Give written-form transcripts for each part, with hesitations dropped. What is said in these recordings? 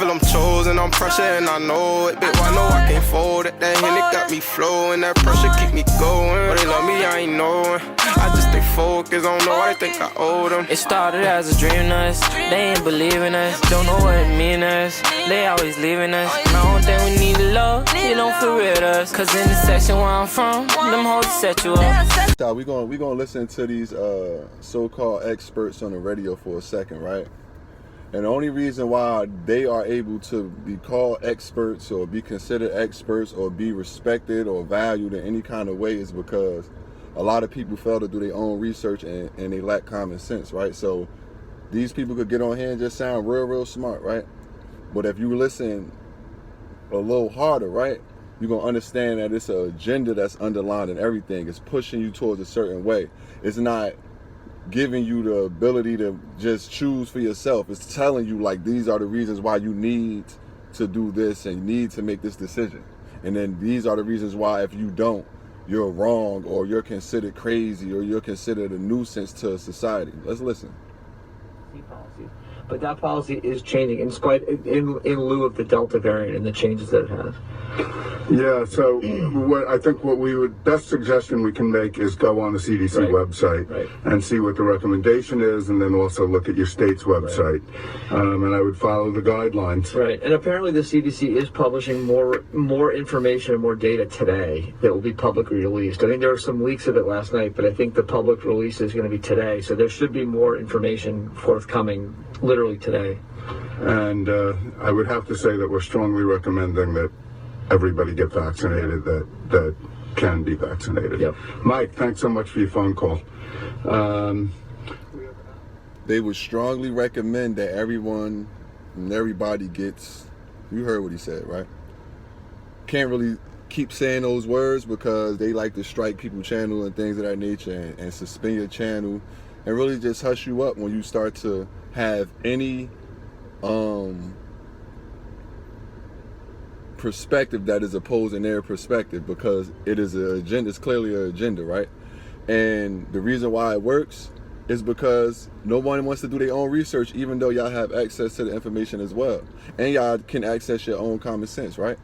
Feel I'm chosen, I'm pressure and I know it. Bitch, I know I can't fold it. That Henny got me flowing, that pressure keep me going. But they love me, I ain't knowing. I just stay focused, I don't know why they think I owe them. It started as a dream to us, they ain't believing us. Don't know what it mean to us, they always leaving us. I don't think we need love, you don't feel real to us. Cause in the section where I'm from, them hoes set you up. So we gonna listen to these so-called experts on the radio for a second, right? And the only reason why they are able to be called experts or be considered experts or be respected or valued in any kind of way is because a lot of people fail to do their own research and they lack common sense, right? So these people could get on here and just sound real smart, right? But if you listen a little harder, right, you're going to understand that it's an agenda that's underlined in everything. It's pushing you towards a certain way. It's not giving you the ability to just choose for yourself. It's telling you, like, these are the reasons why you need to do this and you need to make this decision. And then these are the reasons why if you don't, you're wrong or you're considered crazy or you're considered a nuisance to society. Let's listen. But that policy is changing in lieu of the Delta variant and the changes that it has. Yeah, so best suggestion we can make is go on the CDC website and see what the recommendation is, and then also look at your state's website. And I would follow the guidelines. Right, and apparently the CDC is publishing more information and more data today that will be publicly released. I think there were some leaks of it last night, but I think the public release is going to be today. So there should be more information forthcoming literally today. And I would have to say that we're strongly recommending that everybody get vaccinated that can be vaccinated. Yep. Mike, thanks so much for your phone call. They would strongly recommend that everyone and everybody gets, you heard what he said, right? Can't really keep saying those words because they like to strike people's channel and things of that nature and suspend your channel and really just hush you up when you start to have any perspective that is opposing their perspective, because it is an agenda. It's clearly an agenda, right? And the reason why it works is because no one wants to do their own research, even though y'all have access to the information as well, and y'all can access your own common sense, right?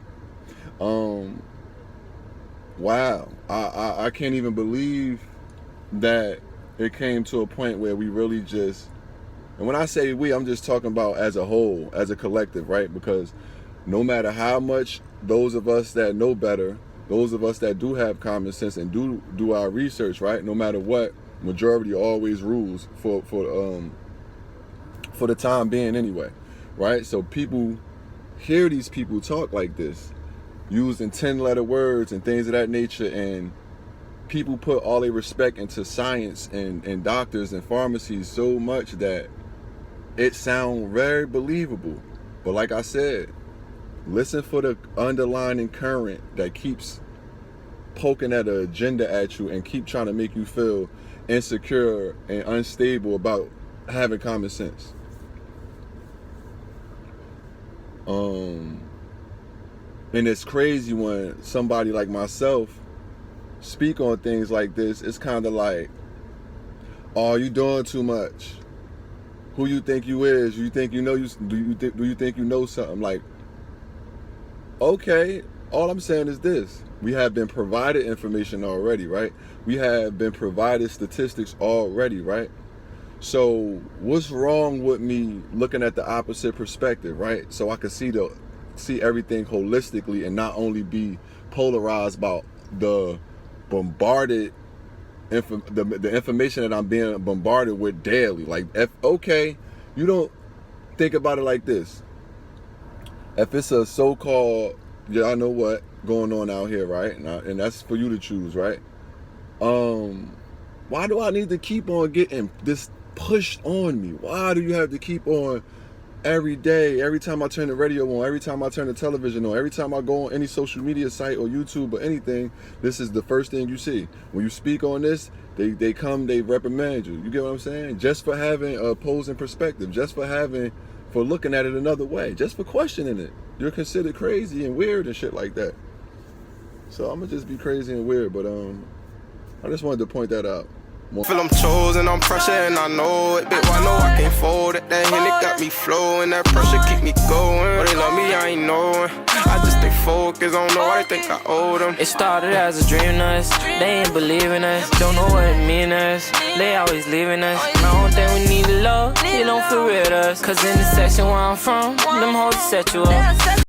Wow, I can't even believe that it came to a point where we really just, and when I say we, I'm just talking about as a whole, as a collective, right? Because no matter how much those of us that know better, those of us that do have common sense and do our research, right? No matter what, majority always rules for the time being anyway, right? So people hear these people talk like this, using 10-letter words and things of that nature, and people put all their respect into science and doctors and pharmacies so much that it sounds very believable. But like I said, listen for the underlying current that keeps poking at an agenda at you and keep trying to make you feel insecure and unstable about having common sense. And it's crazy when somebody like myself speak on things like this. It's kind of like, oh, you doing too much. Who you think you is? You think you know? Do you think you know something? Like, okay, all I'm saying is this. We have been provided information already, right? We have been provided statistics already, right? So what's wrong with me looking at the opposite perspective, right? So I can see everything holistically and not only be polarized about the bombarded the information that I'm being bombarded with daily. Like, okay, you don't think about it like this. If it's a so-called, I know what going on out here, right? And that's for you to choose, right? Why do I need to keep on getting this pushed on me? Why do you have to keep on every day, every time I turn the radio on, every time I turn the television on, every time I go on any social media site or YouTube or anything, this is the first thing you see. When you speak on this, they reprimand you. You get what I'm saying? Just for having a opposing perspective, just for looking at it another way, just for questioning it. You're considered crazy and weird and shit like that. So I'm gonna just be crazy and weird, but I just wanted to point that out. Feel I'm chosen, I'm pressure and I know it. Bitch, I know I can't fold it. That Henny got me flowing, that pressure keep me going. But they love me, I ain't knowing. I just stay focused, I don't know why they think I owe them. It started as a dream to us, they ain't believing us. Don't know what it mean to us, they always leaving us. My own thing we need love, you don't feel real to us. Cause in the section where I'm from, them hoes set you up.